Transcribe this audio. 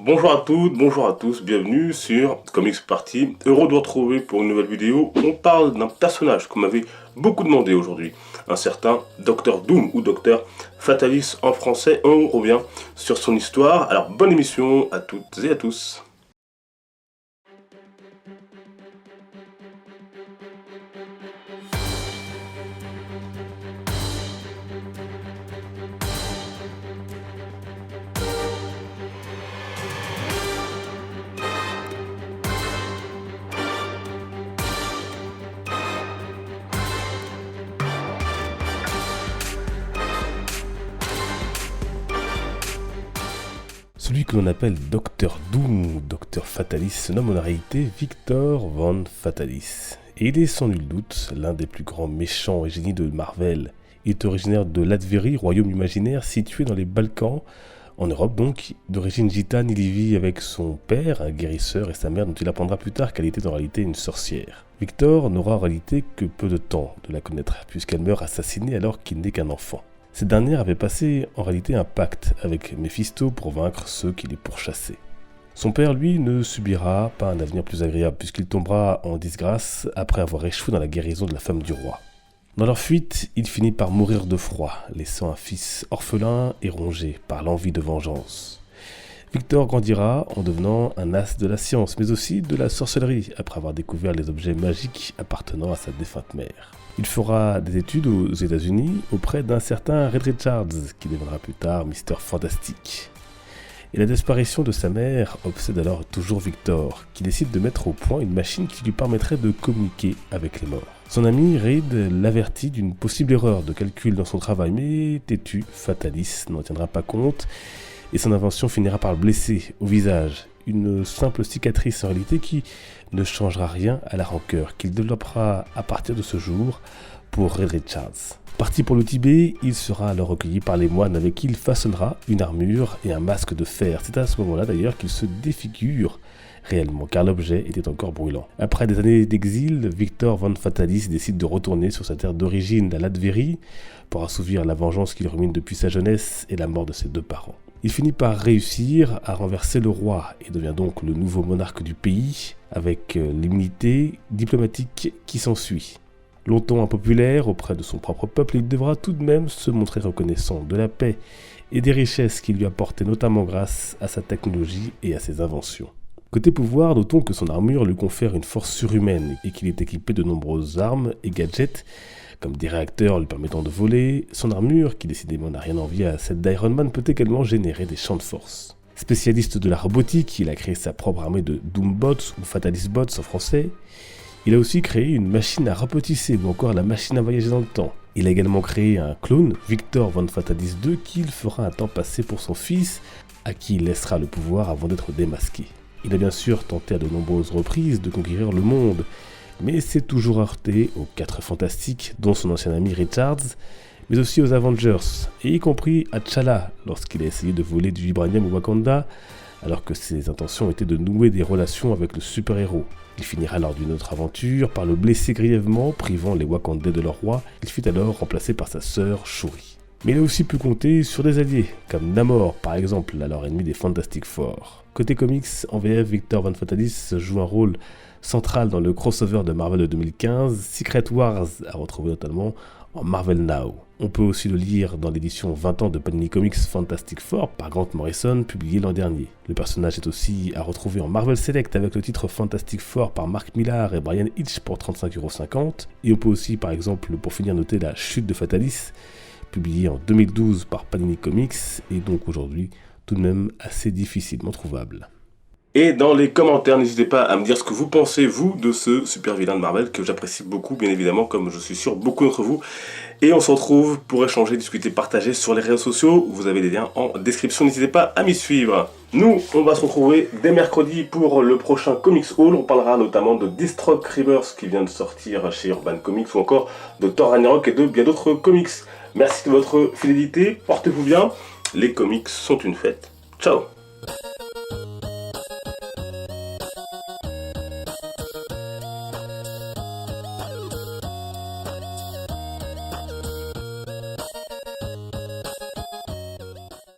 Bonjour à toutes, bonjour à tous, bienvenue sur Comics Party. Heureux de vous retrouver pour une nouvelle vidéo. On parle d'un personnage qu'on m'avait beaucoup demandé aujourd'hui, un certain Dr Doom ou Dr Fatalis en français. On revient sur son histoire. Alors bonne émission à toutes et à tous. Celui que l'on appelle Dr Doom ou Dr Fatalis se nomme en réalité Victor Von Fatalis. Et il est sans nul doute l'un des plus grands méchants et génies de Marvel. Il est originaire de Latverie, royaume imaginaire situé dans les Balkans, en Europe donc. D'origine gitane, il y vit avec son père, un guérisseur, et sa mère dont il apprendra plus tard qu'elle était en réalité une sorcière. Victor n'aura en réalité que peu de temps de la connaître, puisqu'elle meurt assassinée alors qu'il n'est qu'un enfant. Cette dernière avait passé en réalité un pacte avec Méphisto pour vaincre ceux qui les pourchassaient. Son père, lui, ne subira pas un avenir plus agréable puisqu'il tombera en disgrâce après avoir échoué dans la guérison de la femme du roi. Dans leur fuite, il finit par mourir de froid, laissant un fils orphelin et rongé par l'envie de vengeance. Victor grandira en devenant un as de la science, mais aussi de la sorcellerie, après avoir découvert les objets magiques appartenant à sa défunte mère. Il fera des études aux États-Unis auprès d'un certain Reed Richards, qui deviendra plus tard Mr. Fantastic. Et la disparition de sa mère obsède alors toujours Victor, qui décide de mettre au point une machine qui lui permettrait de communiquer avec les morts. Son ami Reed l'avertit d'une possible erreur de calcul dans son travail, mais têtu, Fatalis n'en tiendra pas compte, et son invention finira par le blesser au visage. Une simple cicatrice en réalité qui ne changera rien à la rancœur qu'il développera à partir de ce jour pour Reed Richards. Parti pour le Tibet, il sera alors recueilli par les moines avec qui il façonnera une armure et un masque de fer. C'est à ce moment-là d'ailleurs qu'il se défigure réellement, car l'objet était encore brûlant. Après des années d'exil, Victor Von Fatalis décide de retourner sur sa terre d'origine, la Latverie, pour assouvir la vengeance qu'il rumine depuis sa jeunesse et la mort de ses deux parents. Il finit par réussir à renverser le roi et devient donc le nouveau monarque du pays, avec l'immunité diplomatique qui s'ensuit. Longtemps impopulaire auprès de son propre peuple, il devra tout de même se montrer reconnaissant de la paix et des richesses qu'il lui apportait notamment grâce à sa technologie et à ses inventions. Côté pouvoir, notons que son armure lui confère une force surhumaine et qu'il est équipé de nombreuses armes et gadgets, comme des réacteurs lui permettant de voler. Son armure, qui décidément n'a rien envié à celle d'Iron Man, peut également générer des champs de force. Spécialiste de la robotique, il a créé sa propre armée de Doombots ou Fatalis Bots en français. Il a aussi créé une machine à rapetisser ou encore la machine à voyager dans le temps. Il a également créé un clone, Victor Von Fatalis II, qu'il fera un temps passer pour son fils, à qui il laissera le pouvoir avant d'être démasqué. Il a bien sûr tenté à de nombreuses reprises de conquérir le monde, mais s'est toujours heurté aux 4 Fantastiques, dont son ancien ami Richards, mais aussi aux Avengers, et y compris à T'Challa, lorsqu'il a essayé de voler du vibranium au Wakanda, alors que ses intentions étaient de nouer des relations avec le super-héros. Il finira lors d'une autre aventure par le blesser grièvement, privant les Wakandais de leur roi. Il fut alors remplacé par sa sœur Shuri. Mais il a aussi pu compter sur des alliés, comme Namor par exemple, alors ennemi des Fantastic Four. Côté comics, en VF, Victor Von Fatalis joue un rôle central dans le crossover de Marvel de 2015, Secret Wars, à retrouver notamment en Marvel Now. On peut aussi le lire dans l'édition 20 ans de Panini Comics Fantastic Four par Grant Morrison, publié l'an dernier. Le personnage est aussi à retrouver en Marvel Select avec le titre Fantastic Four par Mark Millar et Brian Hitch pour 35,50 €. Et on peut aussi par exemple pour finir noter la chute de Fatalis, publié en 2012 par Panini Comics et donc aujourd'hui tout de même assez difficilement trouvable. Et dans les commentaires, n'hésitez pas à me dire ce que vous pensez, vous, de ce super vilain de Marvel, que j'apprécie beaucoup, bien évidemment, comme je suis sûr beaucoup d'entre vous. Et on se retrouve pour échanger, discuter, partager sur les réseaux sociaux. Vous avez des liens en description, n'hésitez pas à m'y suivre. Nous, on va se retrouver dès mercredi pour le prochain Comics Haul. On parlera notamment de Deathstroke Rebirth qui vient de sortir chez Urban Comics ou encore de Thor Ragnarok et de bien d'autres comics. Merci de votre fidélité, portez-vous bien. Les comics sont une fête. Ciao.